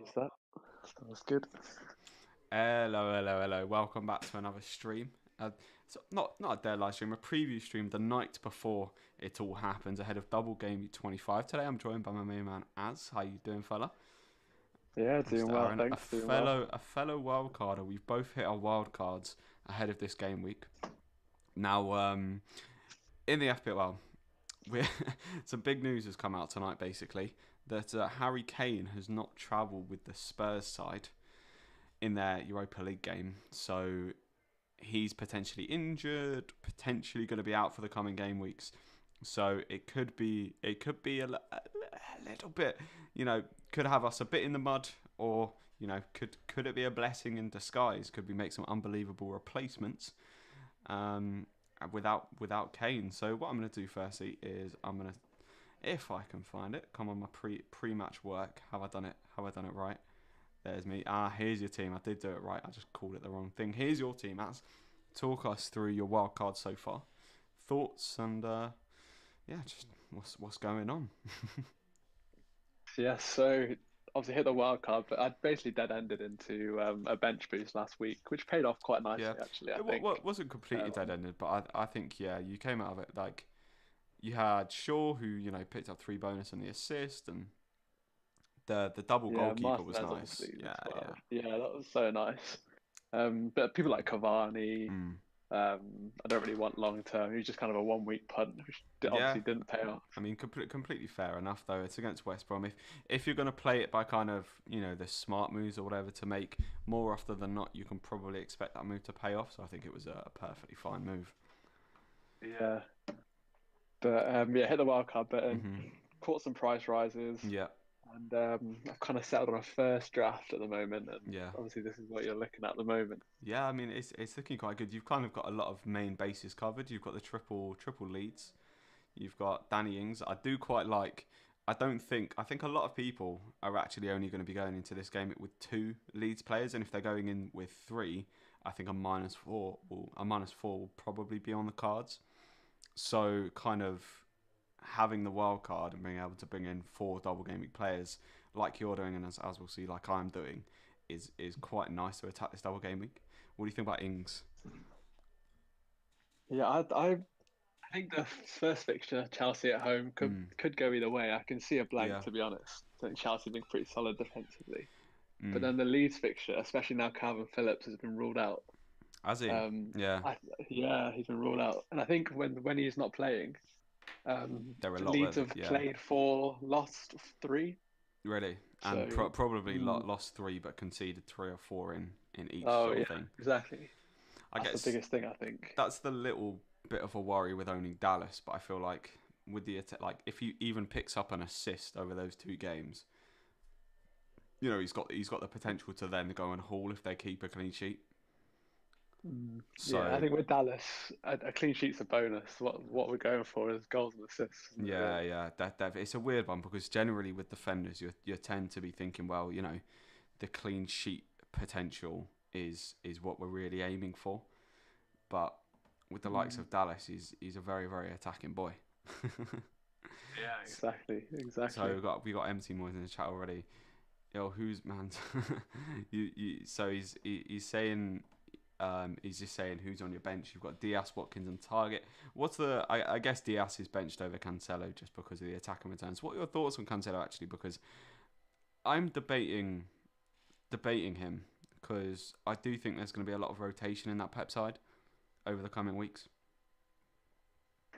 Use that. Sounds good. Hello. Welcome back to another stream. So not a deadline stream, a preview stream the night before it all happens ahead of Double Game Week 25. Today I'm joined by my main man Az. How you doing, fella? Yeah, Mr. doing well, Aaron, a thanks. Doing well. fellow wildcarder. We've both hit our wildcards ahead of this game week. Now, in the FPL, we're some big news has come out tonight. Basically, that Harry Kane has not travelled with the Spurs side in their Europa League game. So he's potentially injured, potentially going to be out for the coming game weeks. So it could be a little bit, could have us a bit in the mud, or could it be a blessing in disguise? Could we make some unbelievable replacements without Kane? So what I'm going to do firstly is I'm going to, if I can find it, come on my pre-match work. Have I done it? Have I done it right? There's me. Here's your team. I did do it right. I just called it the wrong thing. Here's your team, Az. Talk us through your wild card so far. Thoughts and just what's going on. Yeah, so obviously hit the wild card, but I basically dead ended into a bench boost last week, which paid off quite Yeah, nicely, actually, I it think. wasn't completely dead Um, ended, but I think you came out of it like you had Shaw, who picked up 3 bonus and the assist, and the double yeah, goalkeeper was Martinez nice. obviously Yeah, as yeah. well. Yeah, that was so nice. But people like Cavani, Mm. I don't really want long term. He was just kind of a 1 week punt, which Yeah, obviously didn't pay off. I mean, completely fair enough though. It's against West Brom. If you're going to play it by kind of the smart moves or whatever to make, more often than not, you can probably expect that move to pay off. So I think it was a perfectly fine move. Yeah, but yeah, hit the wild card, but Mhm. caught some price rises. Yeah. And I've kind of settled on a first draft at the moment, and Yeah. obviously this is what you're looking at the moment. Yeah. I mean, it's looking quite good. You've kind of got a lot of main bases covered. You've got the triple leads. You've got Danny Ings. I do quite like. I think a lot of people are actually only going to be going into this game with 2 Leeds players, and if they're going in with 3, I think a minus four will probably be on the cards. So kind of having the wild card and being able to bring in 4 double game week players like you're doing, and as we'll see, like I'm doing, is quite nice to attack this double game week. What do you think about Ings? Yeah, I think the first fixture, Chelsea at home, Mm, could go either way. I can see a blank, yeah. to be honest. I think Chelsea have been pretty solid defensively, but Mm. then the Leeds fixture, especially now Calvin Phillips has been ruled out. Has he? Um, Yeah. yeah, he's been ruled out, and I think when he's not playing, They're a lot Leeds better. have Yeah. played 4, lost 3. Really. And So, probably mm, lost 3, but conceded 3 or 4 in each oh sort of yeah, thing. exactly. I That's the guess biggest thing, I think. that's the little bit of a worry with owning Dallas, but I feel like with the like if he even picks up an assist over those 2 games, he's got the potential to then go and haul if they keep a clean sheet. Yeah, I So think with Dallas, a clean sheet's a bonus. What we're going for is goals and assists, isn't it, yeah, really? yeah, that it's a weird one because generally with defenders, you tend to be thinking, well, the clean sheet potential is what we're really aiming for. But with the likes Mm. of Dallas, he's a very very attacking boy. Yeah, exactly, So exactly. we got empty Moyes in the chat already. Yo, who's man? So he's saying he's just saying who's on your bench. You've got Diaz, Watkins, and Target. What's the? I guess Diaz is benched over Cancelo just because of the attacking returns. What are your thoughts on Cancelo actually? Because I'm debating him because I do think there's going to be a lot of rotation in that Pep side over the coming weeks.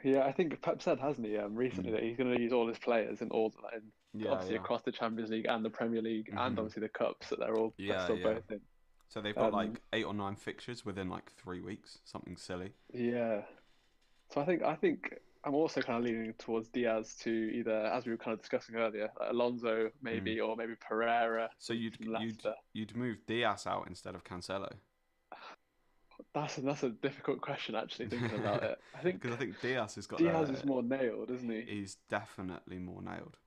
Yeah, I think Pep said, hasn't he, recently Mm. that he's going to use all his players in Yeah, obviously yeah. across the Champions League and the Premier League and Mhm. obviously the cups that they're Yeah, still yeah. both in. So they've got Um, like 8 or 9 fixtures within like 3 weeks, something silly. yeah. So I think I'm also kind of leaning towards Diaz to either, as we were kind of discussing earlier, like Alonso Mm. maybe, or maybe Pereira So from Leicester. you'd move Diaz out instead of Cancelo. That's a difficult question, actually, thinking about it. I Because think I think Diaz has got Diaz is the more nailed, isn't he? he's definitely more nailed.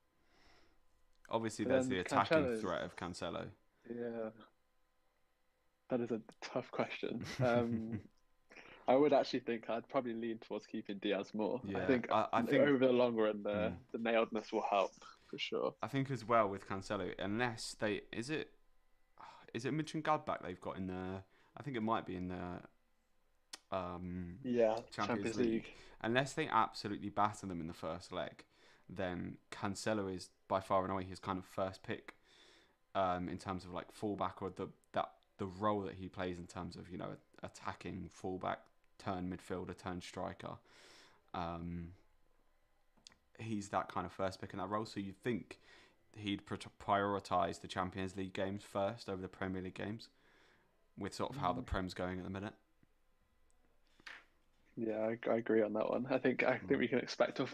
Obviously, But there's then the attacking Cancelo's, threat of Cancelo. yeah, that is a tough question. I would actually think I'd probably lean towards keeping Diaz more. I Yeah, think I think over the long run, mm, the nailedness will help. for sure. I think as well with Cancelo, unless they is it Mönchengladbach they've got in the, I think it might be in the Yeah, Champions Champions League. League. Unless they absolutely batter them in the first leg, then Cancelo is by far and away his kind of first pick in terms of like fullback, or the role that he plays in terms of, you know, attacking fullback, turn midfielder, turn striker. He's that kind of first pick in that role. So you'd think he'd prioritise the Champions League games first over the Premier League games, with sort of how the Prem's going at the minute. Yeah, I agree on that one. I think we can expect a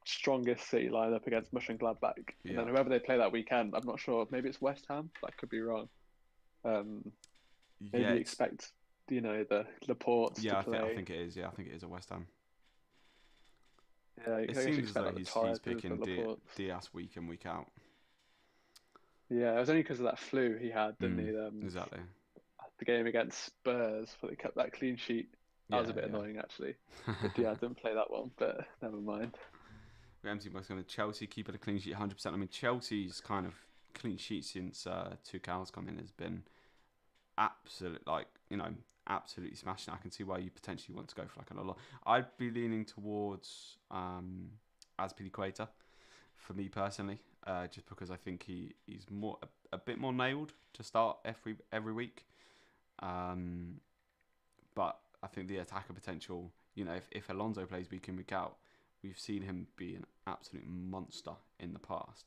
strongest City lineup against Mönchengladbach, and Yeah. then whoever they play that weekend, I'm not sure. Maybe it's West Ham. That could be wrong. Um, Yeah, maybe it's expect the Laportes to yeah. I play. think it is. Yeah, I think it is at West Ham. Yeah, I It guess you seems as expect though like the he's Torres, the picking Laportes. Diaz week in, week out. Yeah, it was only because of that flu he had, didn't he? Exactly. The game against Spurs, where they kept that clean sheet. That was Yeah, a bit annoying actually. But Diaz didn't play that one, but never mind. Ramsey was going to Chelsea keeping a clean sheet 100%. I mean, Chelsea's kind of clean sheet since Tuchel's come in has been absolute, like, you know, absolutely smashing. I can see why you potentially want to go for like a lot. I'd be leaning towards Azpilicueta for me personally, just because I think he's more a bit more nailed to start every week. But I think the attacker potential, you know, if Alonso plays week in, week out, we've seen him be an absolute monster in the past.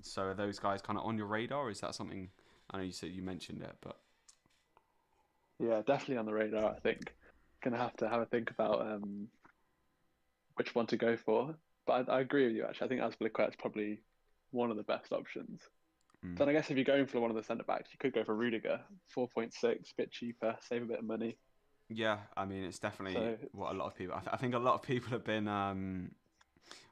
So are those guys kind of on your radar? Or is that something, I know you mentioned it, but Yeah, definitely on the radar. I think gonna have to have a think about which one to go for. But I agree with you actually. I think Azpilicueta is probably one of the best options. Then I guess if you're going for one of the centre backs, you could go for Rudiger, 4.6, a bit cheaper, save a bit of money. yeah, I mean, it's definitely So what a lot of people. I think a lot of people have been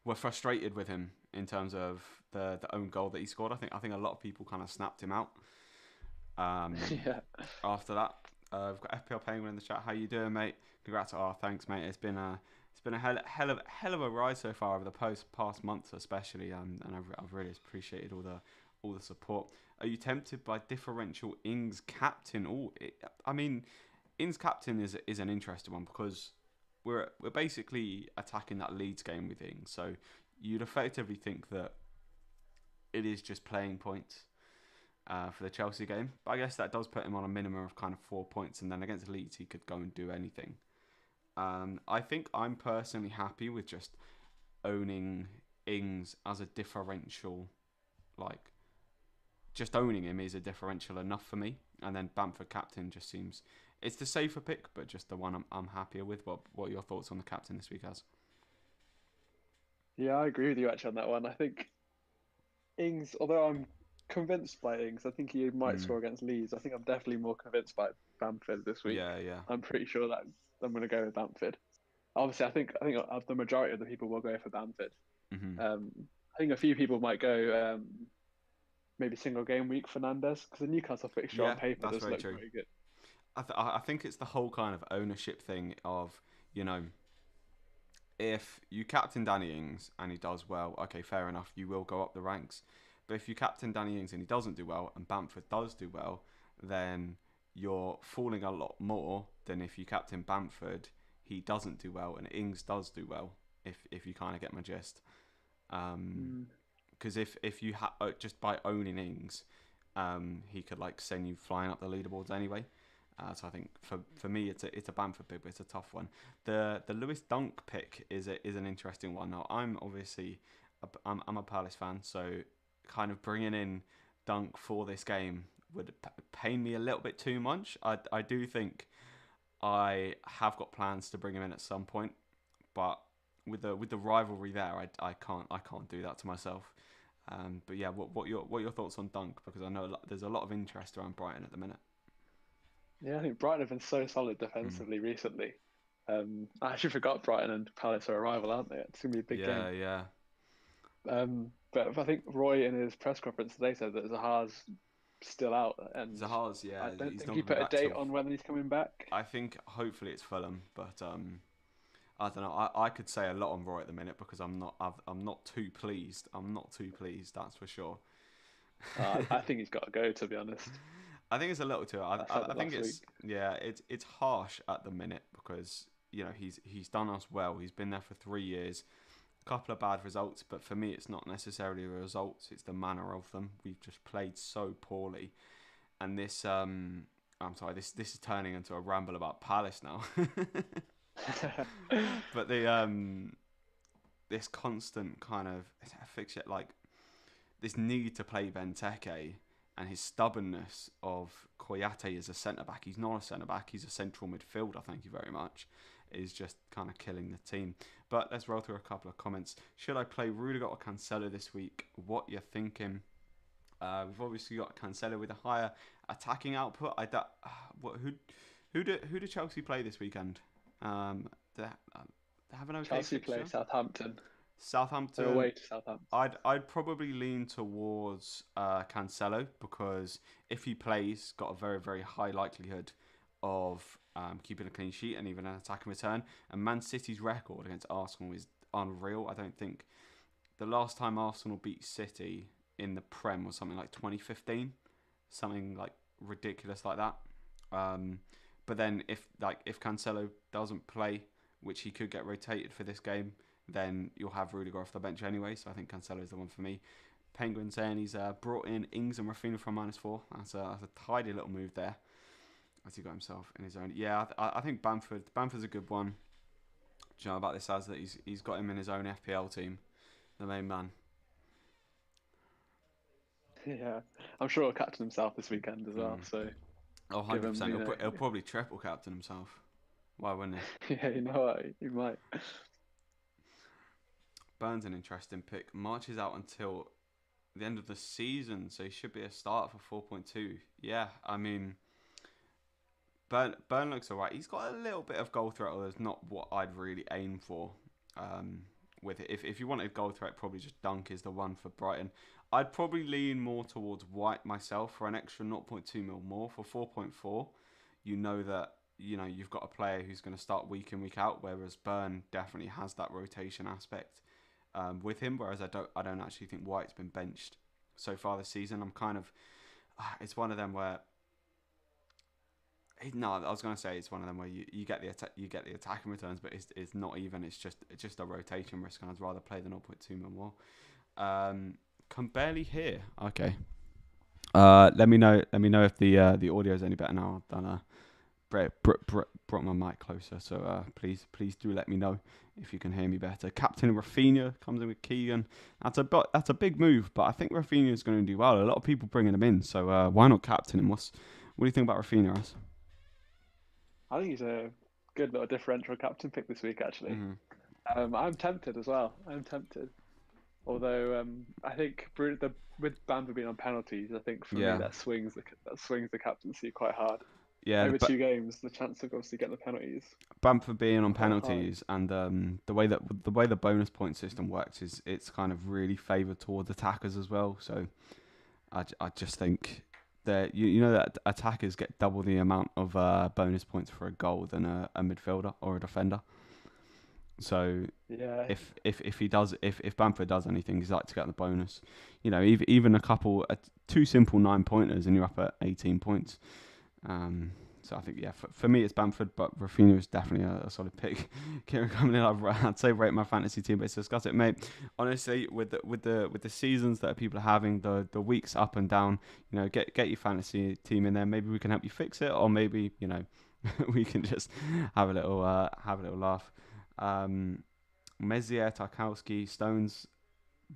were frustrated with him in terms of the own goal that he scored. I think a lot of people kind of snapped him out. yeah, After that, we've got FPL Penguin in the chat. How you doing, mate? Congrats. Thanks, mate. It's been a hell of a ride so far over the past months, especially, and I've really appreciated all the support. Are you tempted by differential Ings captain? I mean, Ings captain is an interesting one because we're basically attacking that Leeds game with Ings, so you'd effectively think that it is just playing points for the Chelsea game. But I guess that does put him on a minimum of kind of 4 points, and then against Leeds he could go and do anything. I think I'm personally happy with just owning Ings as a differential, like just owning him is a differential enough for me. And then Bamford captain just seems it's the safer pick, but just the one I'm happier with. What are your thoughts on the captain this week, Az? yeah, I agree with you actually on that one. I think Ings, although I'm convinced by Ings, I think he might Mm. score against Leeds. I think I'm definitely more convinced by Bamford this week. Yeah, yeah. I'm pretty sure that I'm going to go with Bamford. Obviously, I think the majority of the people will go for Bamford. Mm-hmm. I think a few people might go maybe single game week Fernandez because the Newcastle fixture on Yeah, paper that's does very look true. very good. I think it's the whole kind of ownership thing of, you know, if you captain Danny Ings and he does well, okay, fair enough, you will go up the ranks. But if you captain Danny Ings and he doesn't do well and Bamford does do well, then you're falling a lot more than if you captain Bamford, he doesn't do well and Ings does do well. If you kind of get my gist, because if you just by owning Ings, he could like send you flying up the leaderboards anyway. So I think for me it's a Bamford pick, but it's a tough one. The Lewis Dunk pick is an interesting one. Now I'm obviously I'm a Palace fan, so kind of bringing in Dunk for this game would pain me a little bit too much. I do think I have got plans to bring him in at some point, but with the rivalry there, I can't do that to myself. But yeah, what your thoughts on Dunk? Because I know there's a lot of interest around Brighton at the minute. Yeah, I think Brighton have been so solid defensively recently. I actually forgot Brighton and Palace are a rival, aren't they? It's gonna be a big Yeah, game. yeah. But I think Roy in his press conference today said that Zaha's still out, and Zaha's, I yeah, don't he's think not he gonna be put a back date till. on when he's coming back. I think hopefully it's Fulham, but I don't know. I could say a lot on Roy at the minute because I'm not too pleased. I'm not too pleased. That's for sure. I think he's got to go, to be honest. I think it's a little too. That I happened think last week. it's yeah. It's harsh at the minute because he's done us well. He's been there for 3 years. A couple of bad results, but for me, it's not necessarily the results. It's the manner of them. We've just played so poorly, and this I'm sorry. This is turning into a ramble about Palace now. But this constant kind of fixture, like this need to play Benteke and his stubbornness of Koyate as a centre back. He's not a centre back. He's a central midfielder. Thank you very much. Is just kind of killing the team. But let's roll through a couple of comments. Should I play Rudiger or Cancelo this week? What you're thinking? We've obviously got Cancelo with a higher attacking output. Who do Chelsea play this weekend? They have an okay Chelsea fixture. play Southampton. Southampton. They're away to Southampton. I'd probably lean towards Cancelo because if he plays, got a very, very high likelihood of keeping a clean sheet and even an attack and return. And Man City's record against Arsenal is unreal. I don't think the last time Arsenal beat City in the Prem was something like 2015, something like ridiculous like that. But then if Cancelo doesn't play, which he could get rotated for this game, then you'll have Rudiger off the bench anyway. So I think Cancelo is the one for me. Penguin saying he's brought in Ings and Rafinha from -4. That's a tidy little move there. As he got himself in his own. Yeah, I think Bamford's a good one. Do you know about this as that he's got him in his own FPL team, the main man. Yeah, I'm sure he'll captain himself this weekend as well. So Oh, give him, 100%. He'll probably triple captain himself. Why wouldn't he? yeah, you know what? He might. Burns an interesting pick. March is out until the end of the season, so he should be a starter for 4.2. Yeah, I mean, Burn looks alright. He's got a little bit of goal threat, although it's not what I'd really aim for. With it, if you wanted goal threat, probably just Dunk is the one for Brighton. I'd probably lean more towards White myself for an extra 0.2 mil more for 4.4. You know that you've got a player who's going to start week in week out, whereas Burn definitely has that rotation aspect with him. Whereas I don't actually think White's been benched so far this season. I'm kind of it's one of them where. No, I was going to say it's one of them where you get the attacking returns, but it's not even. It's just a rotation risk, and I'd rather play the 0.2 mil more. Can barely hear. Okay. Let me know if the audio is any better now. I've done brought my mic closer, so please do let me know if you can hear me better. Captain Rafinha comes in with Keegan. That's a big move, but I think Rafinha is going to do well. A lot of people bringing him in, so why not captain him? What do you think about Rafinha, As? I think he's a good little differential captain pick this week, actually. Mm-hmm. I'm tempted as well. I'm tempted. Although I think with Bamford being on penalties, I think for me that swings the captaincy quite hard. Yeah, over 2 games, the chance of obviously getting the penalties. Bamford being on penalties, and the way the bonus point system works is it's kind of really favoured towards attackers as well. So I just think that you know that attackers get double the amount of bonus points for a goal than a midfielder or a defender. So yeah, if Bamford does anything, he's like to get the bonus. Even a couple 2 simple 9-pointers and you're up at 18 points. So I think for me it's Bamford, but Rafinha is definitely a solid pick. Kieran coming in, I'd say rate my fantasy team, but let's discuss it, mate. Honestly, with the seasons that people are having, the weeks up and down, get your fantasy team in there. Maybe we can help you fix it, or maybe we can just have a little laugh. Mezier, Tarkowski, Stones,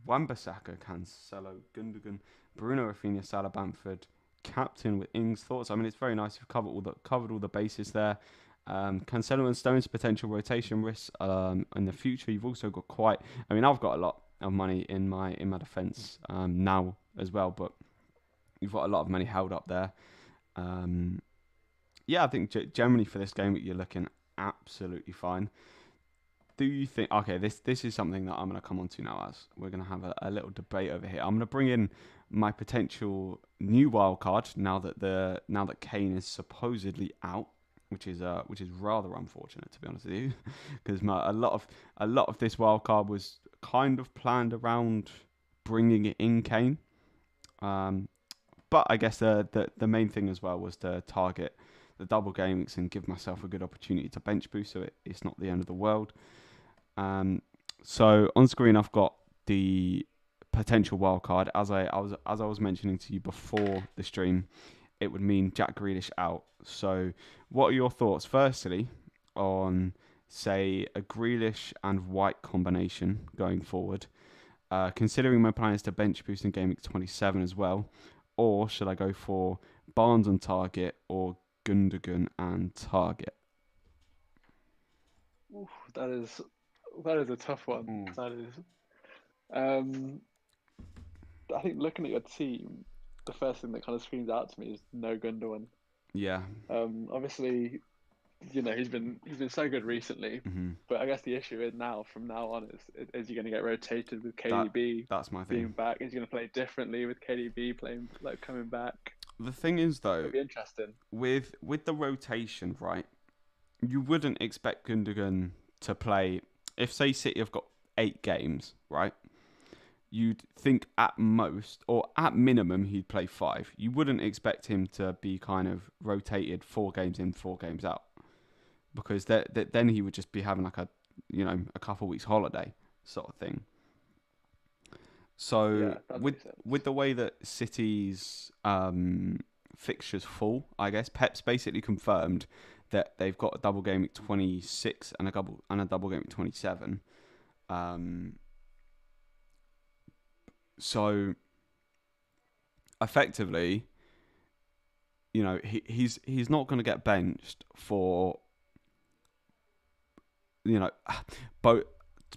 Wan-Bissaka, Cancelo, Gundogan, Bruno, Rafinha, Salah, Bamford. Captain with Ings. Thoughts? I mean, it's very nice. You've covered all the bases there. Cancelo and Stones potential rotation risks in the future. You've also got I've got a lot of money in my defence now as well, but you've got a lot of money held up there. I think generally for this game you're looking absolutely fine. Do you think? Okay, this is something that I'm going to come on to now. As we're going to have a little debate over here. I'm going to bring in my potential new wild card now that Kane is supposedly out. which is rather unfortunate, to be honest with you, because a lot of this wild card was kind of planned around bringing it in Kane. But I guess the main thing as well was to target the double game weeks and give myself a good opportunity to bench boost, so it's not the end of the world. So on screen I've got the potential wild card. As I was mentioning to you before the stream, it would mean Jack Grealish out. So what are your thoughts, firstly, on, say, a Grealish and White combination going forward? Considering my plan is to bench boost in game week 27 as well, or should I go for Barnes on target or Gundogan and target? Oof, that is a tough one. That is. Um, I think looking at your team, the first thing that kind of screams out to me is no Gundogan. Yeah. Obviously, he's been so good recently, Hmm. but I guess the issue is now from now on is he going to get rotated with That KDB that's my being thing. back? Is he going to play differently with KDB playing like coming back? The thing is though, It'll be interesting. with the rotation, right? You wouldn't expect Gundogan to play if, say, City have got 8 games, right? You'd think at most or at minimum he'd play 5. You wouldn't expect him to be kind of rotated 4 games in, 4 games out, because then he would just be having like a couple weeks holiday sort of thing. So Yeah, that makes sense. with the way that City's fixtures fall, I guess Pep's basically confirmed that they've got a double game week 26 and a double game week 27. So effectively, he's not going to get benched for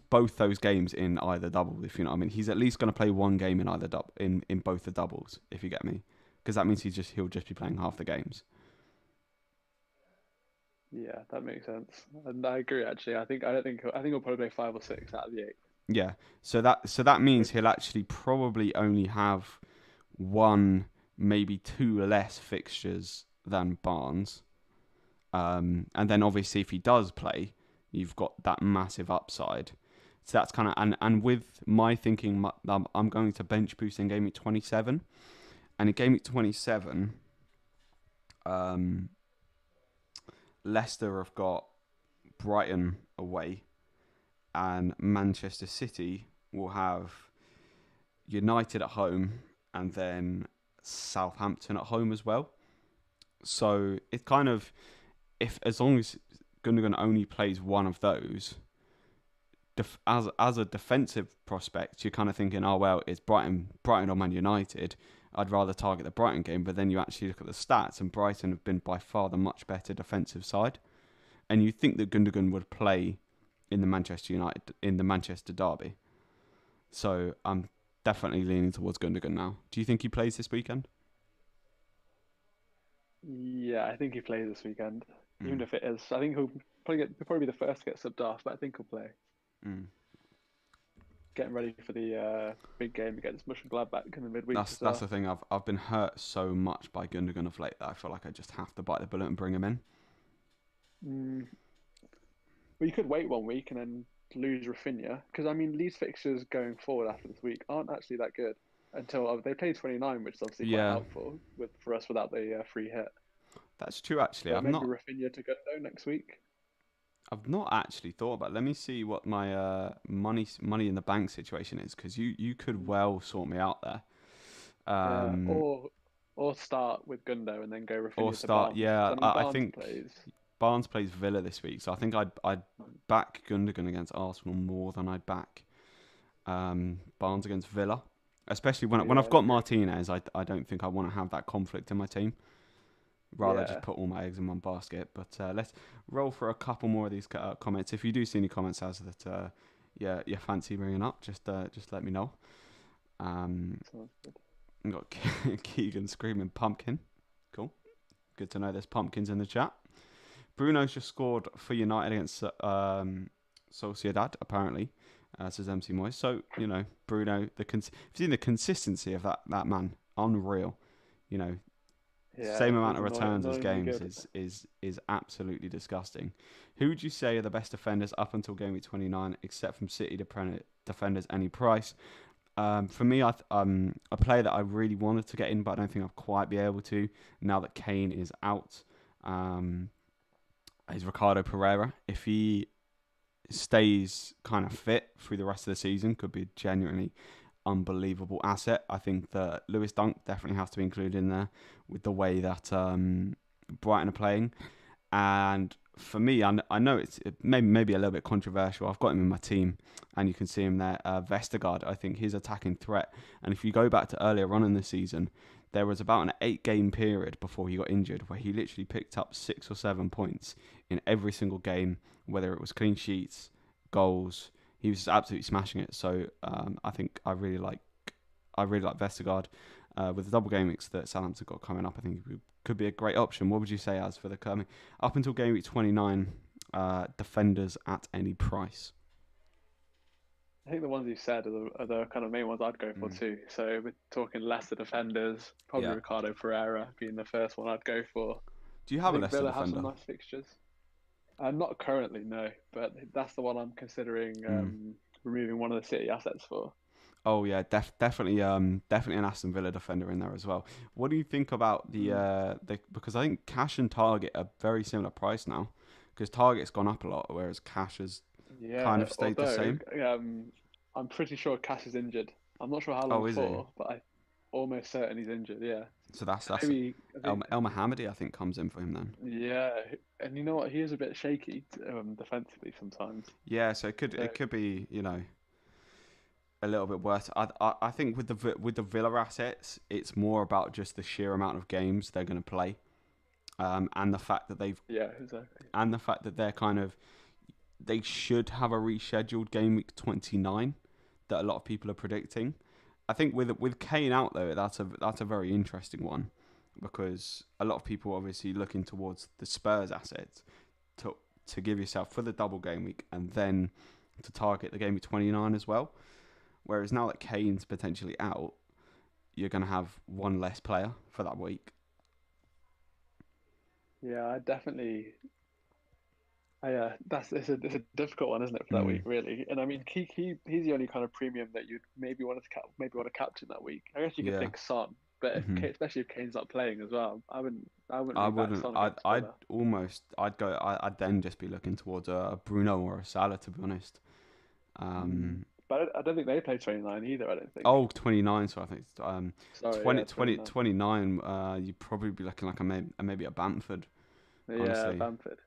both those games in either double, if you know what I mean. He's at least going to play one game in either in both the doubles, if you get me, because that means he'll just be playing half the games. Yeah, that makes sense. And I agree actually. I think he'll probably play 5 or 6 out of the 8. Yeah, so that means he'll actually probably only have one, maybe 2 less fixtures than Barnes. And then obviously if he does play, you've got that massive upside. So that's kind of, and with my thinking, I'm going to bench boost in game week 27, and in game week 27, Leicester have got Brighton away, and Manchester City will have United at home, and then Southampton at home as well. So it kind of, as long as Gundogan only plays one of those, as a defensive prospect, you're kind of thinking, oh well, it's Brighton or Man United. I'd rather target the Brighton game, but then you actually look at the stats, and Brighton have been by far the much better defensive side, and you think that Gundogan would play in the Manchester derby. So I'm definitely leaning towards Gundogan now. Do you think he plays this weekend? Yeah, I think he plays this weekend. Even if it is, I think he'll probably be the first to get subbed off, but I think he'll play. Getting ready for the big game against Mönchengladbach in the midweek. That's the thing. I've been hurt so much by Gundogan of late that I feel like I just have to bite the bullet and bring him in. Well, you could wait 1 week and then lose Rafinha, because I mean these fixtures going forward after this week aren't actually that good until they play 29, which is obviously quite helpful for us without the free hit. That's true, actually. So maybe Rafinha to Gundo next week. I've not actually thought about it. Let me see what my money in the bank situation is, because you could well sort me out there. Or start with Gundo and then go Rafinha or to start. Barnes. Yeah, I think plays. Barnes plays Villa this week, so I think I'd back Gundogan against Arsenal more than I'd back Barnes against Villa. Especially when I've got Martinez, I don't think I want to have that conflict in my team. Rather just put all my eggs in one basket. But let's roll for a couple more of these comments. If you do see any comments as that you fancy bringing up, just let me know. We've got Keegan screaming pumpkin. Cool. Good to know there's pumpkins in the chat. Bruno's just scored for United against Sociedad, apparently, says MC Moyes. So, Bruno, if you've seen the consistency of that man, unreal. Yeah, same amount it's of returns as annoyingly games good. is absolutely disgusting. Who would you say are the best defenders up until game week 29, except from City defenders? Any price? For me, a player that I really wanted to get in, but I don't think I'll quite be able to now that Kane is out. Um, is Ricardo Pereira. If he stays kind of fit through the rest of the season, could be a genuinely unbelievable asset. I think that Lewis Dunk definitely has to be included in there with the way that Brighton are playing. And for me, I know it maybe a little bit controversial. I've got him in my team, and you can see him there. Vestergaard, I think his attacking threat. And if you go back to earlier on in the season, there was about an 8-game period before he got injured where he literally picked up 6 or 7 points in every single game, whether it was clean sheets, goals. He was just absolutely smashing it. So I think I really like Vestergaard. With the double game weeks that Southampton got coming up, I think he could be a great option. What would you say as for the coming up until game week 29 defenders at any price? I think the ones you said are the kind of main ones I'd go for Mm. too. So we're talking Leicester defenders, probably Yeah. Ricardo Pereira being the first one I'd go for. Do you I have a think Leicester Villa have some defender? nice fixtures. Not currently, no, but that's the one I'm considering Mm. removing one of the City assets for. Oh yeah, definitely an Aston Villa defender in there as well. What do you think about Mm. the because I think Cash and Target are very similar price now because Target's gone up a lot whereas Cash has kind Yeah, of stayed the although same. I'm pretty sure Cash is injured. I'm not sure how Oh, long is he? for, but I'm almost certain he's injured. Yeah, So that's maybe I think. El Mohammadi I think comes in for him then. Yeah, and you know what? He is a bit shaky defensively sometimes. Yeah, so So it could be a little bit worse. I think with the Villa assets, it's more about just the sheer amount of games they're going to play, and the fact that yeah, exactly. they're kind of they should have a rescheduled game week 29 that a lot of people are predicting. I think with Kane out though, that's a very interesting one because a lot of people are obviously looking towards the Spurs assets to give yourself for the double game week and then to target the game week 29 as well. Whereas now that Kane's potentially out, you're going to have one less player for that week. Yeah, I definitely. That's it's a difficult one, isn't it, for that week, Mm. really? And I mean, he's the only kind of premium that you'd maybe maybe want to captain that week. I guess you could Yeah. think Son, but Hmm. especially if Kane's not playing as well, I wouldn't I really back wouldn't. Son against Villa. I'd then just be looking towards a Bruno or a Salah to be honest. Mm. Um, But I don't think they play 29 either. I don't think. oh, 29. So I think it's, Sorry, 20, yeah, 20, 29. 29. You'd probably be looking like maybe a Bamford. Yeah, Honestly, Bamford.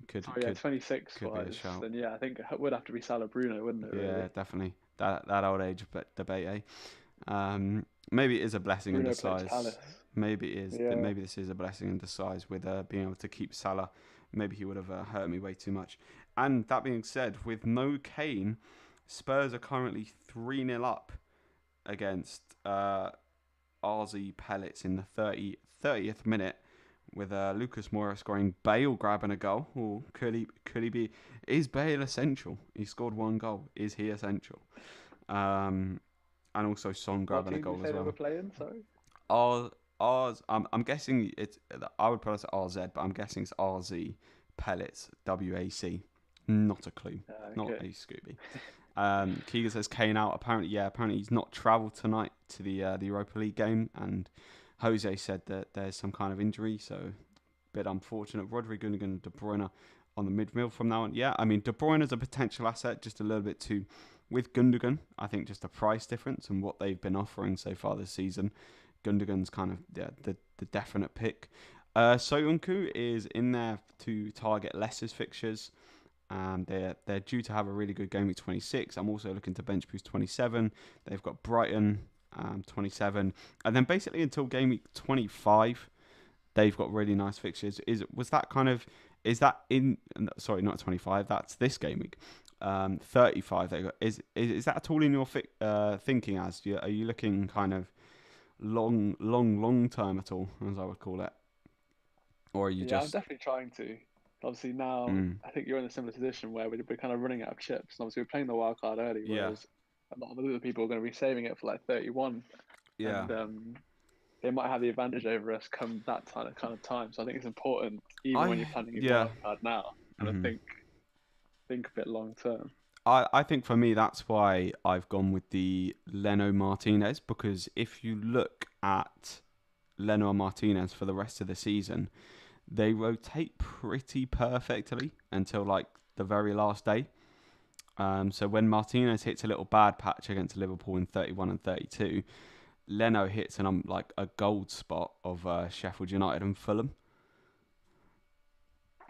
could Oh yeah, could 26 could be a wise. shout. Then yeah, I think it would have to be Salah Bruno, wouldn't it? Yeah, Really? definitely. That old age debate, eh? Maybe it is a blessing in Bruno plays disguise. Palace. Maybe it is. Yeah. Maybe this is a blessing in disguise with being able to keep Salah. Maybe he would have hurt me way too much. And that being said, with no Kane, Spurs are currently 3-0 up against RZ Pellets in the 30th minute with Lucas Moura scoring, Bale grabbing a goal. Or could he be? Is Bale essential? He scored one goal. Is he essential? And also Son What grabbing a team did you goal say as they were well. playing? Sorry. Ours. I'm guessing it's. I would pronounce it RZ, but I'm guessing it's RZ Pellets. WAC. Not a clue. Not Okay. a Scooby. Keegan says Kane out. Apparently he's not travelled tonight to the Europa League game, and Jose said that there's some kind of injury, so a bit unfortunate. Rodri, Gundogan, and De Bruyne on the midfield from now on. Yeah, I mean De Bruyne is a potential asset, just a little bit too. With Gundogan, I think just the price difference and what they've been offering so far this season, Gundogan's kind of the definite pick. Soyuncu is in there to target Leicester's fixtures. They're due to have a really good game week 26. I'm also looking to bench boost 27. They've got Brighton 27, and then basically until game week 25, they've got really nice fixtures. Is that in? Sorry, not 25. That's this game week. 35. They got is that at all in your thinking? Are you looking kind of long term at all, as I would call it, or are you Yeah, I'm just? definitely trying to. Obviously now, Mm, I think you're in a similar position where we're kind of running out of chips. And obviously we're playing the wild card early, yeah, whereas a lot of other people are going to be saving it for like 31. yeah. And they might have the advantage over us come that kind of time. So I think it's important, even when I you're planning your yeah. wild card now, kind of hmm think a bit long term. I think for me that's why I've gone with the Leno Martinez, because if you look at Leno and Martinez for the rest of the season, they rotate pretty perfectly until like the very last day. So when Martinez hits a little bad patch against Liverpool in 31 and 32, Leno hits an like a gold spot of Sheffield United and Fulham.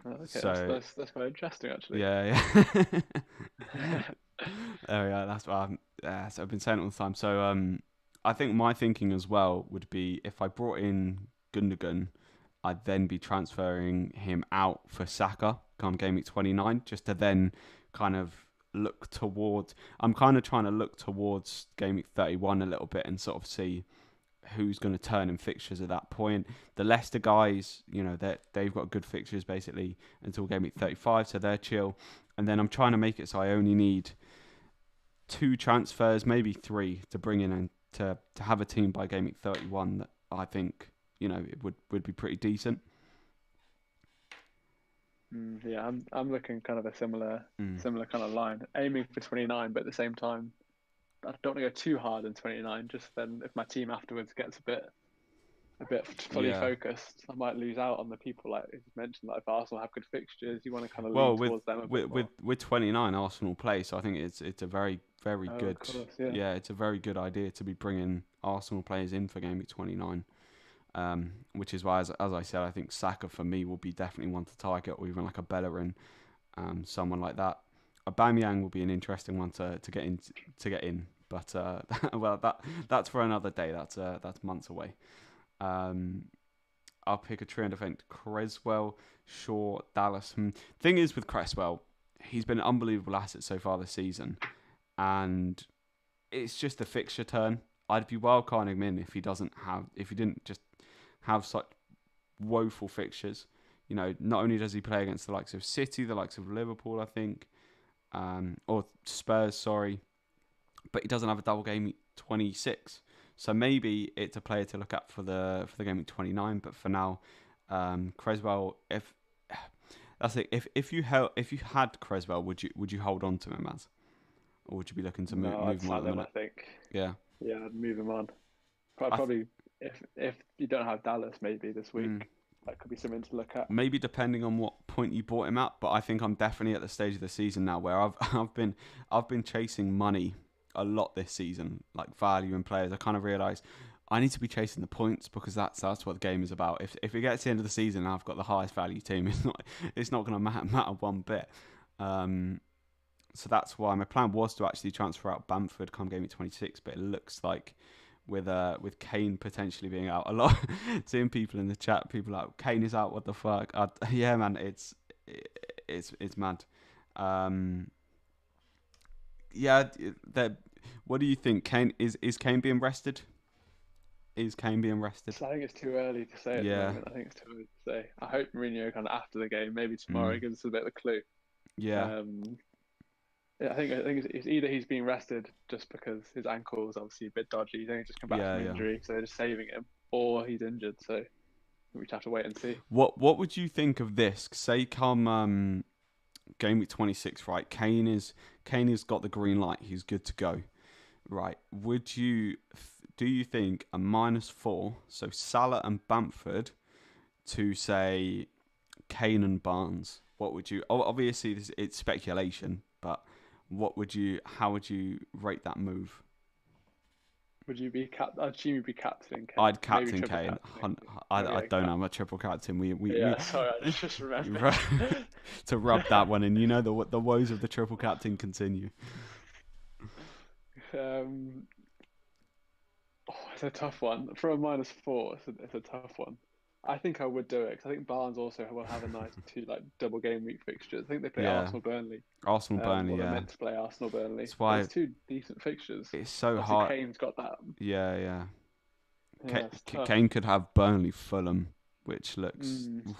Okay, So that's quite interesting actually. yeah, yeah. Oh yeah, that's what so I've been saying it all the time. So I think my thinking as well would be if I brought in Gundogan, I'd then be transferring him out for Saka come game week 29, just to then kind of look towards. I'm kind of trying to look towards game week 31 a little bit and sort of see who's going to turn in fixtures at that point. The Leicester guys, they've got good fixtures basically until game week 35, so they're chill. And then I'm trying to make it so I only need 2 transfers, maybe 3, to bring in and to have a team by game week 31 that I think it would be pretty decent. Yeah, I'm looking kind of a Mm. similar kind of line, aiming for 29, but at the same time, I don't want to go too hard in 29. Just then, if my team afterwards gets a bit fully Yeah. focused, I might lose out on the people like you mentioned. Like if Arsenal have good fixtures, you want to kind of lean Well, with towards them a bit with with, more. with 29 Arsenal play, so I think it's a very very Oh, of good course, yeah. it's a very good idea to be bringing Arsenal players in for game week 29. Which is why, as I said, I think Saka for me will be definitely one to target, or even like a Bellerin, someone like that. Aubameyang will be an interesting one to get in, but well, that's for another day. That's months away. Um, I'll pick a trio and defend Creswell, Shaw, Dallas. Thing is with Creswell, he's been an unbelievable asset so far this season, and it's just a fixture turn. I'd be wildcarding him in if he didn't just have such woeful fixtures. Not only does he play against the likes of City, the likes of Liverpool, I think, or Spurs, sorry, but he doesn't have a double game week 26. So maybe it's a player to look at for the game week 29. But for now, Creswell, if that's it, if you had Creswell, would you hold on to him as, or would you be looking to No, move I'd him on at sell the him. I minute? think. Yeah. Yeah, I'd move him on. I th- Probably if you don't have Dallas, maybe this mm, week, that could be something to look at. Maybe depending on what point you bought him at, but I think I'm definitely at the stage of the season now where I've been chasing money a lot this season, like value in players. I kind of realised I need to be chasing the points because that's what the game is about. If it gets to the end of the season and I've got the highest value team, it's not going to matter one bit. So that's why my plan was to actually transfer out Bamford come game week 26, but it looks like with Kane potentially being out a lot, seeing people in the chat, people like Kane is out. What the fuck? Yeah, man, it's mad. Um, yeah, what do you think? Is Kane being rested? Is Kane being rested? So I think it's too early to say at the Yeah. moment. I think it's too early to say. I hope Mourinho kind of after the game, maybe tomorrow, Mm. gives us a bit of a clue. Yeah. Um, yeah, I think it's either he's being rested just because his ankle is obviously a bit dodgy. He's only just come back Yeah. from Yeah. injury, so they're just saving him, or he's injured. So we just have to wait and see. What would you think of this? Say come game week 26, right? Kane has got the green light. He's good to go. Right. Do you think a -4, so Salah and Bamford, to say Kane and Barnes? What would you? Obviously, it's speculation, but how would you rate that move? Would you be I'd assume you'd be captaining Kane, I'd maybe captain triple Kane. captaining. Oh I yeah, don't know. I'm a triple captain. We yeah. Sorry, I just remembered. to rub that one in. The woes of the triple captain continue. um, it's a tough one. For a -4, it's a tough one. I think I would do it because I think Barnes also will have a nice 2 like double game week fixtures. I think they play Yeah, Arsenal Burnley. Arsenal Burnley. Or they're Yeah, meant to play Arsenal Burnley. that's So why it's 2 decent fixtures. it's so Obviously, hard. Kane's got that. Yeah, yeah. Yeah, it's tough. Kane could have Burnley, Fulham, which looks. Mm.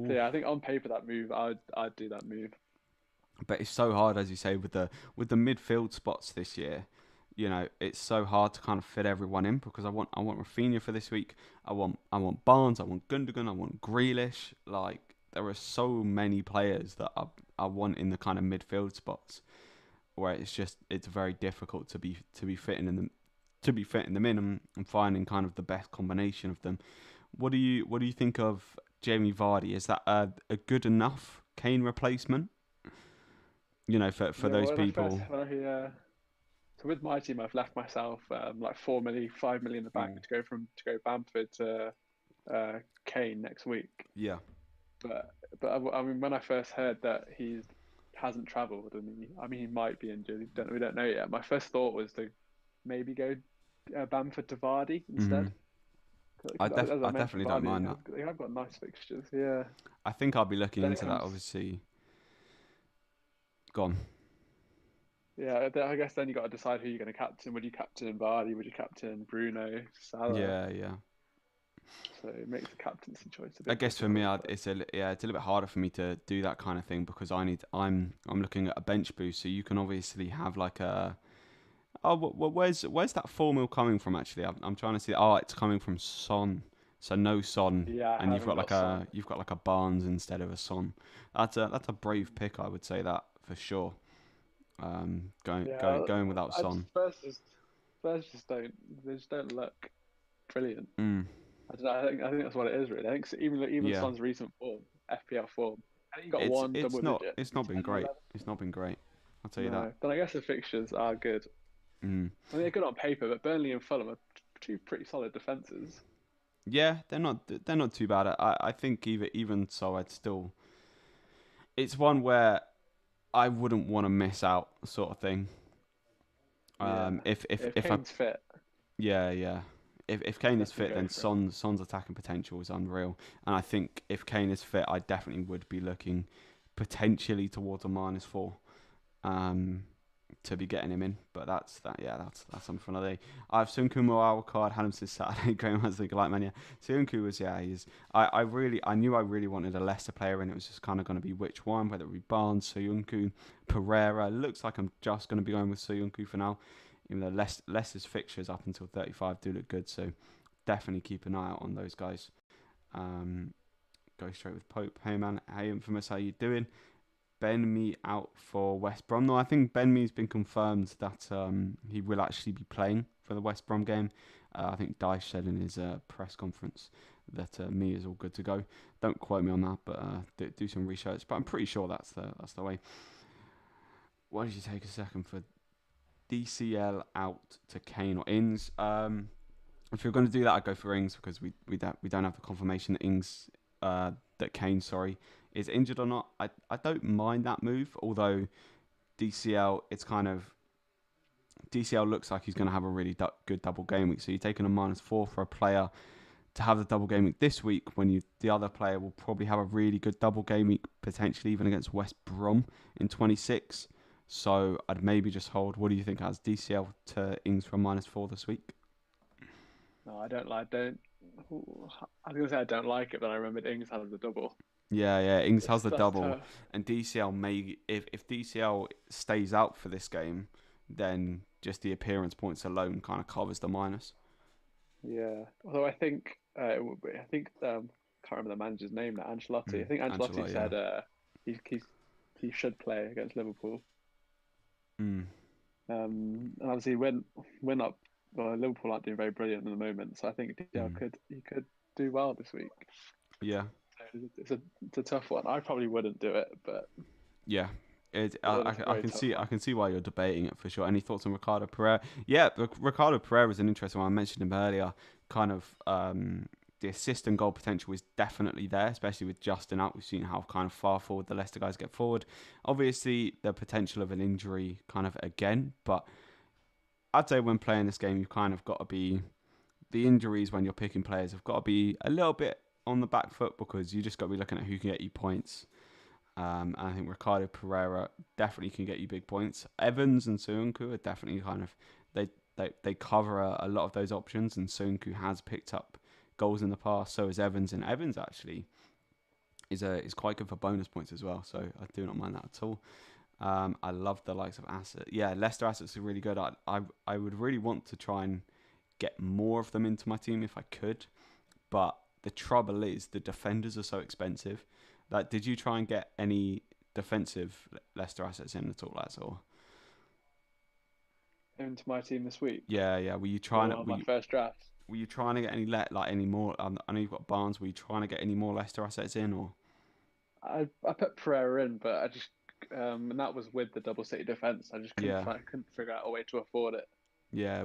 So Oof. yeah, I think on paper that move, I'd do that move. But it's so hard, as you say, with the midfield spots this year. it's so hard to kind of fit everyone in because I want Rafinha for this week. I want Barnes. I want Gundogan. I want Grealish. Like there are so many players that I want in the kind of midfield spots where it's very difficult to be fitting in them and finding kind of the best combination of them. What do you think of Jamie Vardy? Is that a good enough Kane replacement? For Yeah, those well, people. so with my team, I've left myself like 4 million, 5 million in the bank Mm. to go Bamford to Kane next week. Yeah. But I mean, when I first heard that he hasn't travelled and he might be injured, we don't know yet. My first thought was to maybe go Bamford to Vardy Mm. instead. Because as I I mentioned, definitely don't Vardy mind that. they have got nice fixtures. Yeah. I think I'll be looking Then it into that. comes. Obviously, gone. Yeah, I guess then you got to decide who you're going to captain. Would you captain Vardy? Would you captain Bruno, Salah? Yeah, yeah. So it makes the captaincy choice a I bit guess for me, difficult. But it's a little bit harder for me to do that kind of thing because I'm looking at a bench boost. So you can obviously have like a. Oh, where's that 4 mil coming from? Actually, I'm trying to see. Oh, it's coming from Son. So no Son, yeah, I and you've haven't got got Son. you've got like a Barnes instead of a Son. That's a brave pick, I would say that for sure. Yeah, Going without I just Son. Spurs just don't look brilliant. Mm, I don't know. I think that's what it is really. I think even yeah, Son's recent form, FPL form. I think he got it's one it's double not digit it's in not been 10 or great. 11. It's not been great. I'll tell you that. No, then I guess the fixtures are good. Mm. I mean, they're good on paper, but Burnley and Fulham are two pretty solid defenses. Yeah, they're not too bad. I think even so, I'd still. It's one where I wouldn't want to miss out, sort of thing. Yeah, If if if I Kane's fit, Yeah, yeah. If Kane is definitely fit, go then for it. Son's attacking potential is unreal. And I think if Kane is fit, I definitely would be looking potentially towards a -4 um, to be getting him in. But that's that. Yeah, that's something for another day. I have Sunku Wildcard. Had him since Saturday. Graham has the like mania. Sunku was he's. I knew I really wanted a Leicester player, and it was just kind of going to be which one, whether it be Barnes, Soyuncu, Pereira. Looks like I'm just going to be going with Soyuncu for now, even though Leicester's fixtures up until 35 do look good. So definitely keep an eye out on those guys. Um, go straight with Pope. Hey man, hey Infamous, how you doing? Ben Mee out for West Brom. No, I think Ben Mee's been confirmed that he will actually be playing for the West Brom game. I think Dyche said in his press conference that Mee is all good to go. Don't quote me on that, but do some research. But I'm pretty sure that's the way. Why did you take a second for DCL out to Kane or Ings? If you're going to do that, I'd go for Ings because we don't have the confirmation that Kane is injured or not. I don't mind that move, although DCL DCL looks like he's going to have a really good double game week. So you're taking a -4 for a player to have the double game week this week when the other player will probably have a really good double game week, potentially even against West Brom in 26. So I'd maybe just hold. What do you think as DCL to Ings for a -4 this week? No, I don't like. Don't. I was gonna say I don't like it, but I remembered Ings had the double. Yeah, yeah. Ings has the That's double, tough. and DCL may if DCL stays out for this game, then just the appearance points alone kind of covers the minus. Yeah. Although I think can't remember the manager's name now. Ancelotti. I Mm. think Ancelotti Angela, yeah. said he he should play against Liverpool. Mm. And obviously when up, well, Liverpool aren't doing very brilliant at the moment, so I think DCL Mm. could do well this week. Yeah, So it's a tough one. I probably wouldn't do it, yeah. but then it's a I very tough I one. can see why you're debating it for sure. Any thoughts on Ricardo Pereira? Yeah, Ricardo Pereira is an interesting one. I mentioned him earlier. Kind of the assist and goal potential is definitely there, especially with Justin out. We've seen how kind of far forward the Leicester guys get forward. Obviously, the potential of an injury kind of again, but I'd say when playing this game, you've kind of got to be the injuries when you're picking players have got to be a little bit on the back foot because you just got to be looking at who can get you points. And I think Ricardo Pereira definitely can get you big points. Evans and Soyuncu are definitely kind of they cover a lot of those options, and Soyuncu has picked up goals in the past. So is Evans, and Evans actually is quite good for bonus points as well. So I do not mind that at all. I love the likes of Asset. Yeah, Leicester assets are really good. I would really want to try and get more of them into my team if I could, but the trouble is the defenders are so expensive. Like, did you try and get any defensive Leicester assets in at all, lads? Or Into my team this week, yeah. Were you trying to or my first draft. were you trying to get any more? I know you've got Barnes. Were you trying to get any more Leicester assets in, or I put Pereira in, but I just and that was with the double city defense. I just yeah, couldn't figure out a way to afford it. yeah,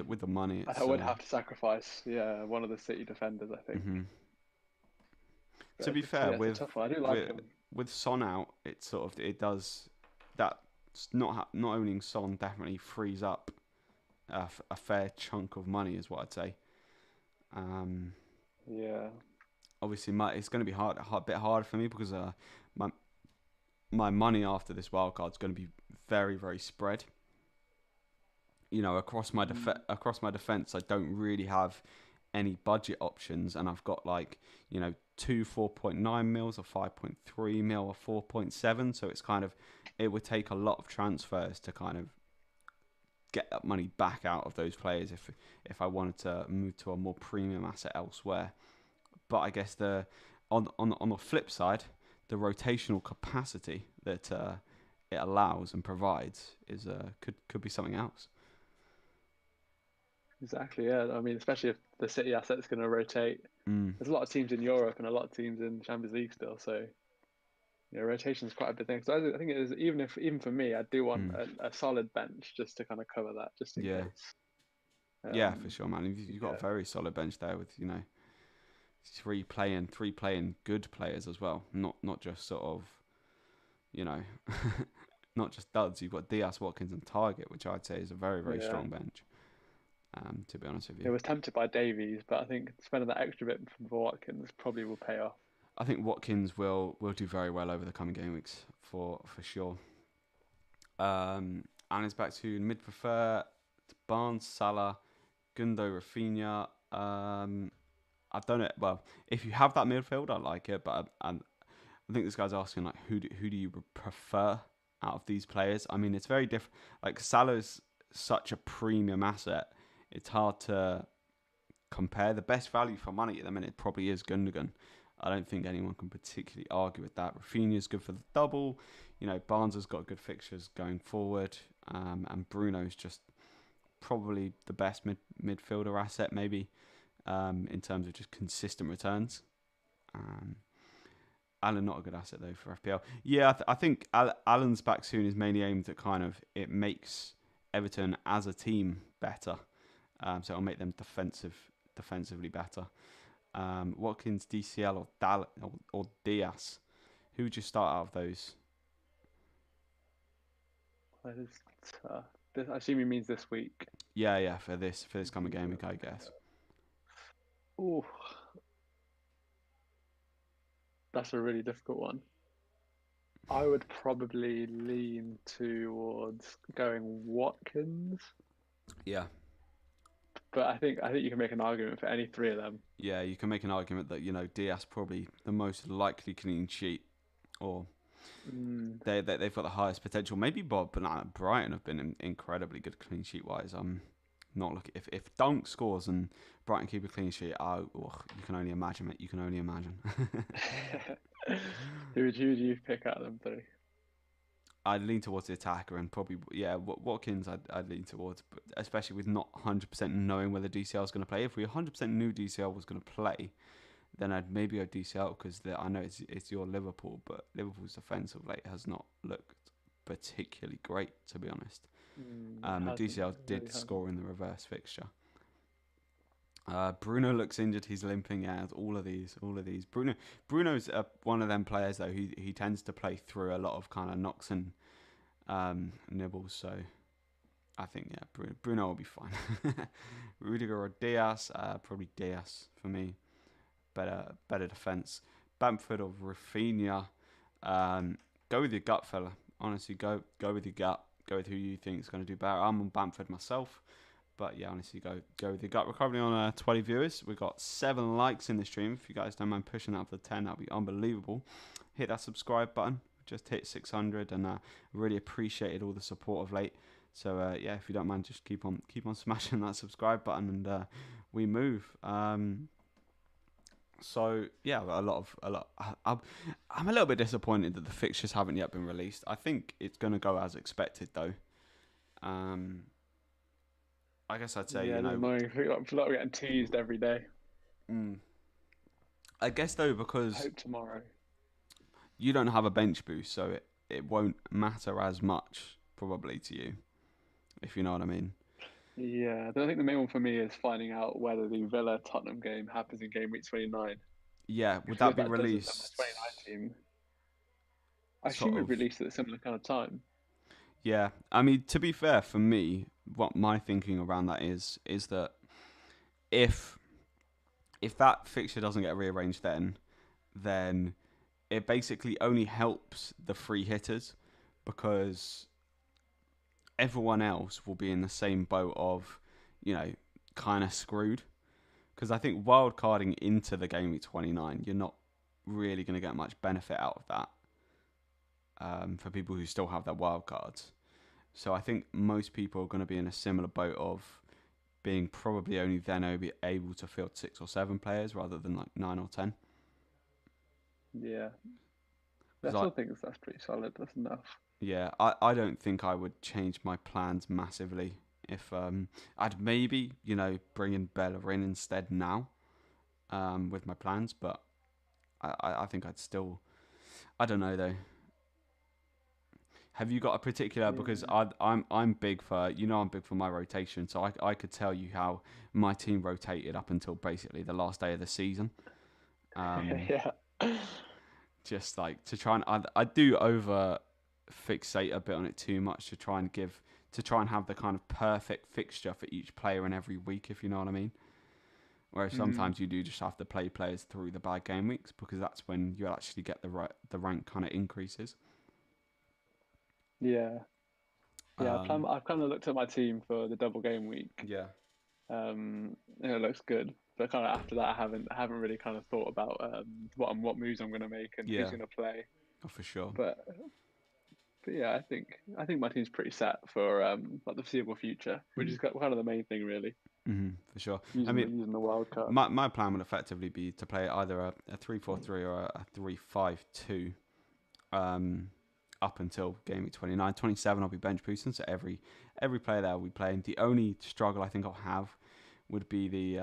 with the money, I it's would have to sacrifice, one of the city defenders, I think. mhm. But To be fair, it's a tough one. I do like him. with Son out, it does that. Not owning Son definitely frees up a fair chunk of money, is what I'd say. Yeah, Obviously, it's going to be a bit hard for me because my my money after this wildcard is going to be very, very spread. Across my defense, I don't really have any budget options, and I've got two 4.9 mils, a 5.3 mil, a 4.7. So it would take a lot of transfers to kind of get that money back out of those players if I wanted to move to a more premium asset elsewhere. But I guess on the flip side, the rotational capacity that it allows and provides could be something else. exactly. Yeah, I mean, especially if the city asset's going to rotate. There's a lot of teams in Europe and a lot of teams in Champions League still, so rotation is quite a big thing. So I think it is even for me, I do want a solid bench just to kind of cover that, just in Yeah. case. Yeah, for sure, man. You've got a Yeah. very solid bench there with three playing good players as well. Not just sort of not just duds. You've got Diaz, Watkins, and Target, which I'd say is a very, very Yeah. strong bench. To be honest with It you, was tempted by Davies, but I think spending that extra bit for Watkins probably will pay off. I think Watkins will do very well over the coming game weeks for sure. And it's back to mid prefer Barnes, Salah, Gundo, Rafinha. I don't know. Well, if you have that midfield, I like it. But I think this guy's asking who do you prefer out of these players? I mean, it's very different. Like, Salah's such a premium asset. It's hard to compare. The best value for money at the minute probably is Gundogan. I don't think anyone can particularly argue with that. Rafinha's good for the double. Barnes has got good fixtures going forward, and Bruno's just probably the best midfielder asset, maybe, in terms of just consistent returns. Allen, not a good asset though for FPL. Yeah, I think Allen's back soon is mainly aimed at it makes Everton as a team better. So it'll make them defensively better. Watkins, DCL, or Diaz. Who would you start out of those? That is tough. I assume he means this week. Yeah, for this coming game week, I guess. Ooh, that's a really difficult one. I would probably lean towards going Watkins. Yeah. But I think you can make an argument for any three of them. Yeah, you can make an argument that Diaz probably the most likely clean sheet, or they've got the highest potential. Maybe Brighton have been incredibly good clean sheet wise. I'm not looking if Dunk scores and Brighton keep a clean sheet. You can only imagine it. You can only imagine. Who would you pick out of them three? I'd lean towards the attacker, and probably Watkins. I'd lean towards, but especially with not 100% knowing whether DCL is going to play. If we 100% knew DCL was going to play, then I'd maybe go DCL because I know it's your Liverpool, but Liverpool's defence of late has not looked particularly great, to be honest. DCL did score in the reverse fixture. Bruno looks injured. He's limping. Yeah, all of these. Bruno's one of them players though. He tends to play through a lot of kind of knocks and nibbles. So I think Bruno will be fine. Rudiger or Diaz? Probably Diaz for me. Better defense. Bamford or Rafinha? Go with your gut, fella. Honestly, go with your gut. Go with who you think is going to do better. I'm on Bamford myself. But yeah, honestly, go with your gut. We're currently on 20 viewers. We've got 7 likes in the stream. If you guys don't mind pushing that up to 10, that'd be unbelievable. Hit that subscribe button. just hit 600, and really appreciated all the support of late. So yeah, if you don't mind, just keep on smashing that subscribe button, and we move. So yeah, a lot. I'm a little bit disappointed that the fixtures haven't yet been released. I think it's going to go as expected though. I guess I'd say Yeah, it's annoying. I feel like we're getting teased every day. I guess though, I because hope tomorrow. you don't have a bench boost, so it won't matter as much probably to you, if you know what I mean. Yeah, I think the main one for me is finding out whether the Villa Tottenham game happens in game week 29. Yeah, would Because that if be that doesn't, then my released 29 team, I sort assume it of? released at a similar kind of time. Yeah, I mean, to be fair, for me, what my thinking around that is that if that fixture doesn't get rearranged, then it basically only helps the free hitters, because everyone else will be in the same boat of, kind of screwed. Because I think wild carding into the game week 29, you're not really going to get much benefit out of that, for people who still have their wild cards. So I think most people are going to be in a similar boat of being probably only then able to field 6 or 7 players rather than like 9 or 10. Yeah, I still think that's pretty solid. That's enough. Yeah, I don't think I would change my plans massively. If I'd maybe, bring in Bellerin instead now, with my plans, but I think I'd still, I don't know though. Have you got a particular, because Yeah. I'm big for, I'm big for my rotation, so I could tell you how my team rotated up until basically the last day of the season. Yeah. Just like to try and I do over fixate a bit on it too much to try and have the kind of perfect fixture for each player in every week, if you know what I mean. Whereas sometimes you do just have to play players through the bad game weeks, because that's when you actually get the rank kind of increases. Yeah. Yeah, Um, I've kind of looked at my team for the double game week. yeah, It looks good, but kind of after that, I haven't really kind of thought about what moves I'm going to make and who's yeah, going to play. oh, for sure. But yeah, I think my team's pretty set for like the foreseeable future, which is kind of the main thing really. For sure. I Using mean, using the wild card. my plan would effectively be to play either a 3-4-3 or a 3-5-2. Up until game week 29. 27 I'll be bench boosting, so every player there will be playing. The only struggle I think I'll have would be the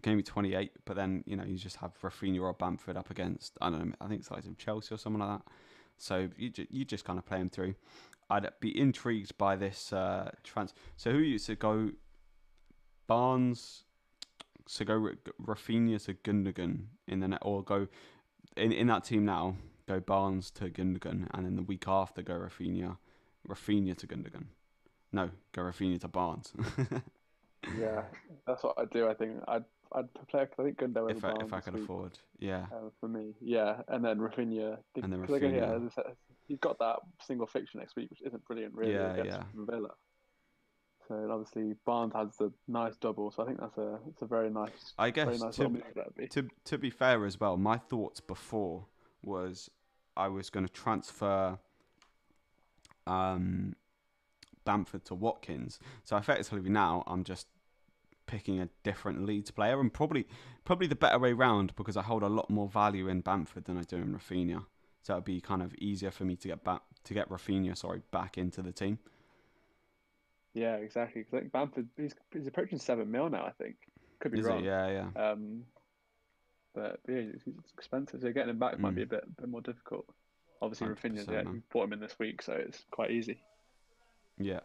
game week 28, but then you just have Rafinha or Bamford up against, I don't know, I think it's like Chelsea or someone like that, so you just kind of play them through. I'd be intrigued by this so who used to go Barnes, so go Rafinha to Gundogan in the net, or go in that team now, go Barnes to Gundogan, and then the week after go Rafinha to Gundogan. No, go Rafinha to Barnes. Yeah, that's what I'd do. I think I'd play. I think Gundo over Barnes if I this could week. afford, yeah. For me, yeah, and then Rafinha. And then Because again, yeah, Rafinha. as I said, he's got that single fixture next week, which isn't brilliant really against Yeah. Villa. So obviously Barnes has the nice double, so I think it's a I very guess nice little move that'd be. to be fair as well, my thoughts before was I was going to transfer Bamford to Watkins. So effectively now I'm just picking a different Leeds player, and probably the better way round, because I hold a lot more value in Bamford than I do in Rafinha. So it'd be kind of easier for me to get Rafinha, back into the team. Yeah, exactly. Because I think Bamford he's approaching 7 mil now. I think could be Is it? wrong. Yeah. But yeah, he's expensive, so getting him back might be a bit more difficult. Obviously, Rafinha's 100%, you man. bought him in this week, so it's quite easy. Yeah.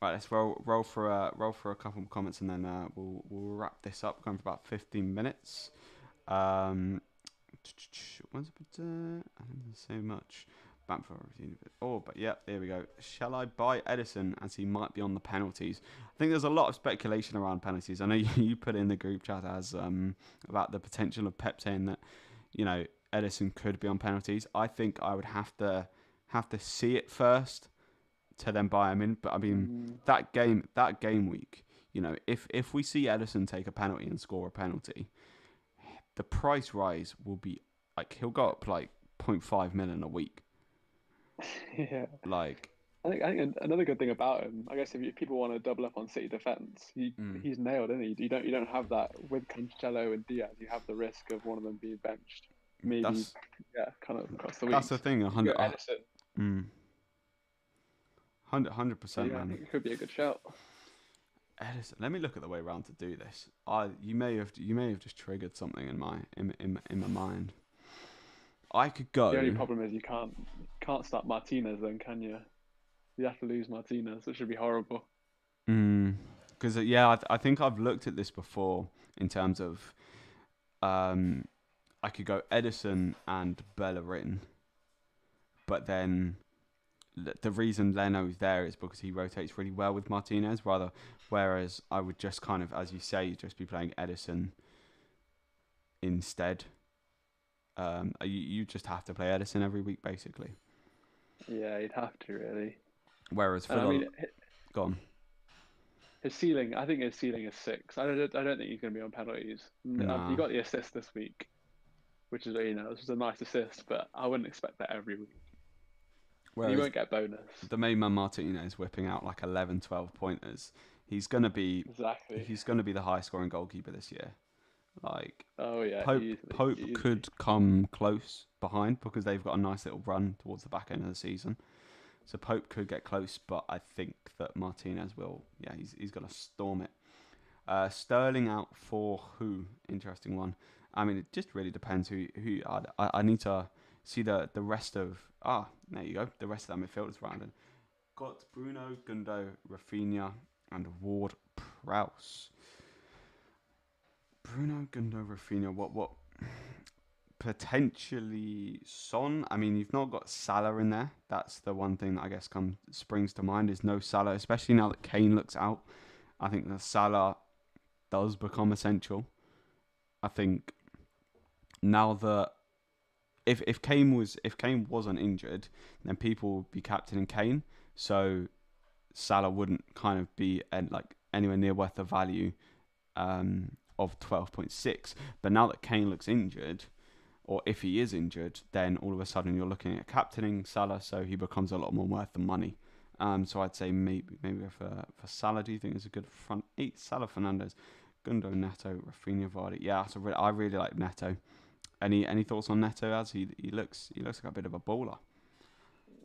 Right, let's roll for a couple of comments, and then we'll wrap this up. Going for about 15 minutes. When's it? I didn't say much. Bamford. Oh, but yeah, there we go. Shall I buy Edison, as he might be on the penalties? I think there's a lot of speculation around penalties. I know you put in the group chat as about the potential of Pep saying that Edison could be on penalties. I think I would have to see it first to then buy him in. But I mean, that game week, if we see Edison take a penalty and score a penalty, the price rise will be like he'll go up like 0.5 million a week. Yeah. Like, I think another good thing about him, I guess, if people want to double up on City defense, he's nailed, isn't he? You don't have that with Cancelo and Diaz. You have the risk of one of them being benched, maybe, kind of across the week. that's the thing. You go Edison. 100%, Yeah, I man. think it could be a good shout. Edison. Let me look at the way around to do this. You may have just triggered something in my mind. I could go. The only problem is you can't start Martinez then, can you? You have to lose Martinez, which should be horrible. Because I think I've looked at this before in terms of, I could go Edison and Bellerin, but then the reason Leno's there is because he rotates really well with Martinez, whereas I would just kind of, as you say, just be playing Edison instead. You just have to play Edison every week, basically. Yeah, you'd have to, really. Whereas for go on. I think his ceiling is 6. I don't think he's going to be on penalties. Nah. He got the assist this week, which is, this was a nice assist, but I wouldn't expect that every week. Whereas you won't get bonus. The main man Martinez whipping out like 11, 12 pointers. He's going to be the highest scoring goalkeeper this year. Like, oh yeah, Pope could come close behind because they've got a nice little run towards the back end of the season. So Pope could get close, but I think that Martinez will. Yeah, he's going to storm it. Sterling out for who? Interesting one. I mean, it just really depends who. I need to see the rest of. There you go. The rest of that midfield is rounded. Got Bruno, Gundo, Rafinha, and Ward-Prowse. Bruno, Gundo, Rafinha. What? Potentially Son. I mean, you've not got Salah in there. That's the one thing that I guess springs to mind is no Salah, especially now that Kane looks out. I think that Salah does become essential. I think now that if Kane wasn't injured, then people would be captaining Kane. So Salah wouldn't kind of be anywhere near worth the value of 12.6. But now that Kane looks injured, or if he is injured, then all of a sudden you're looking at captaining Salah, so he becomes a lot more worth the money. So I'd say maybe for Salah, do you think it's a good front 8? Salah, Fernandes, Gundo, Neto, Rafinha, Vardy. Yeah, I really like Neto. Any thoughts on Neto? As he looks like a bit of a baller.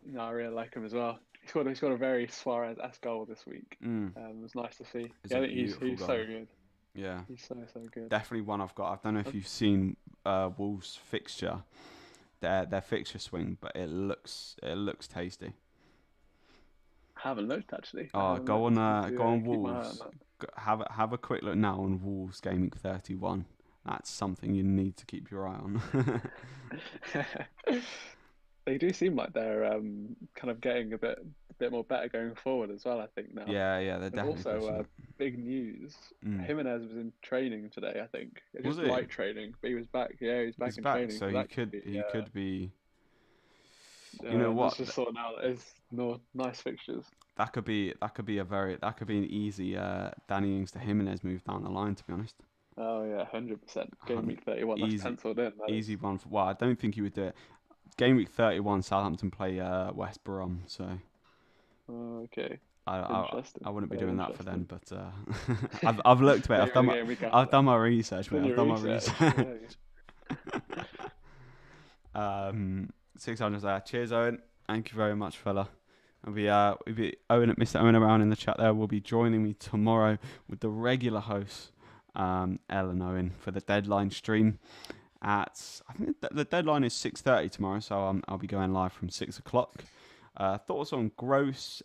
No, I really like him as well. He scored a very Suarez-esque goal this week. It was nice to see. I think he's so good. Yeah, he's so good. Definitely one I've got. I don't know if you've seen Wolves' fixture, their fixture swing, but it looks tasty. I haven't looked actually. Go on Wolves. Have a quick look now on Wolves GameWeek 31. That's something you need to keep your eye on. They do seem like they're kind of getting a bit more better going forward as well, I think now. Yeah, they're definitely. Also, big news. Jimenez was in training today, I think. Just light training, but he was back. Yeah, he was back in training. So he could be. You know what? Just sorting out his nice fixtures. That could be an easy Danny Ings to Jimenez move down the line, to be honest. Oh yeah, 100%. GameWeek 31, that's penciled in. Easy one. I don't think you would do it. GameWeek 31, Southampton play West Brom, so. Okay. I wouldn't be doing that for them, but I've looked at it. I've done my research, mate. I've done my research. 600 there. Cheers, Owen. Thank you very much, fella. We'll be Mr. Owen around in the chat there. Will be joining me tomorrow with the regular hosts, Elle and Owen, for the deadline stream. I think the deadline is 6:30 tomorrow, so I'll be going live from 6 o'clock. Thoughts on Gross?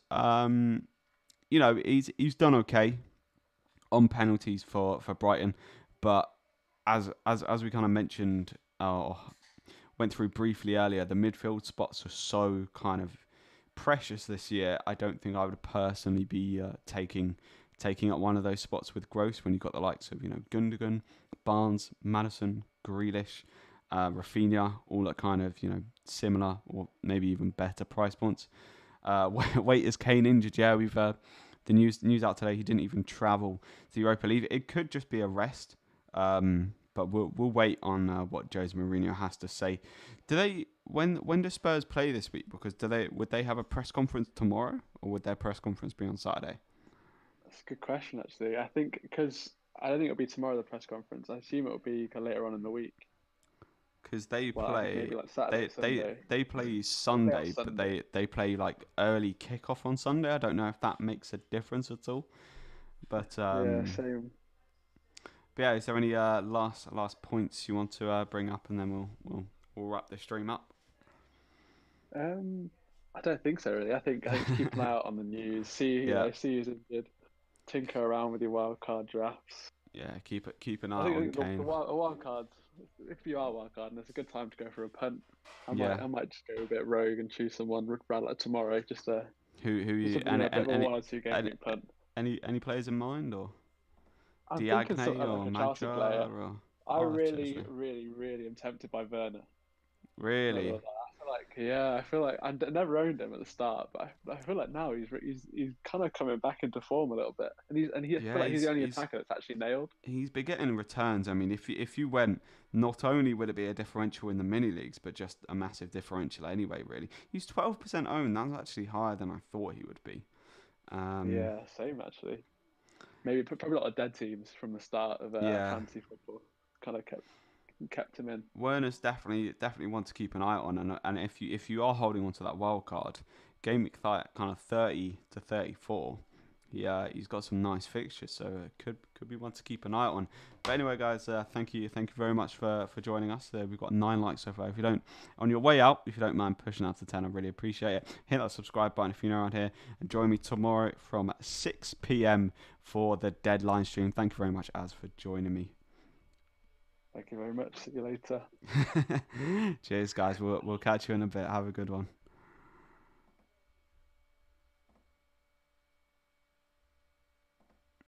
He's done okay on penalties for Brighton, but as we kind of mentioned, went through briefly earlier, the midfield spots are so kind of precious this year. I don't think I would personally be taking up one of those spots with Gross when you've got the likes of Gundogan, Barnes, Maddison, Grealish, Rafinha, all at kind of similar or maybe even better price points. Wait, is Kane injured? Yeah, we've the news out today. He didn't even travel to Europa League. It could just be a rest, but but we'll wait on what Jose Mourinho has to say. Do they when do Spurs play this week? Because would they have a press conference tomorrow, or would their press conference be on Saturday? That's a good question, actually. I think because I don't think it'll be tomorrow the press conference. I assume it'll be later on in the week. Because they Well, I think play maybe like Saturday, Sunday. they play They play on Sunday, but Sunday. they play like early kickoff on Sunday. I don't know if that makes a difference at all. But Yeah, same. yeah, is there any last points you want to bring up, and then we'll wrap this stream up? I don't think so really. I think just keep an eye out on the news. See Yeah, see who's injured. Tinker around with your wildcard drafts. yeah. Keep an I eye on think Kane. a wild card. If you are wild card, and it's a good time to go for a punt. Yeah. I might just go a bit rogue and choose someone around like tomorrow, just Who just you a bit of a 1 or 2 game any week punt. any players in mind, or I'm thinking Diagne like or a Chelsea player. Maggia or I Chelsea? really am tempted by Werner. Not gonna Really? lie. I feel like I never owned him at the start, but I feel like now he's kind of coming back into form a little bit, I feel Yeah, like he's the only attacker that's actually nailed. he's been getting returns. I mean, if you went, not only would it be a differential in the mini leagues, but just a massive differential anyway. Really, he's 12% owned. That's actually higher than I thought he would be. Yeah, same actually. Maybe probably a lot of dead teams from the start of Yeah, fantasy football kind of kept him in. Werner's definitely one to keep an eye on, and if you are holding on to that wild card, game week kind of 30 to 34, he's got some nice fixtures, so it could be one to keep an eye on. But anyway, guys, thank you very much for joining us. We've got 9 likes so far. If you don't, on your way out, if you don't mind pushing out to 10, I really appreciate it. Hit that subscribe button if you're new around here, and join me tomorrow from 6 p.m. for the deadline stream. Thank you very much, Az, for joining me. Thank you very much. See you later. Cheers, guys. We'll catch you in a bit. Have a good one.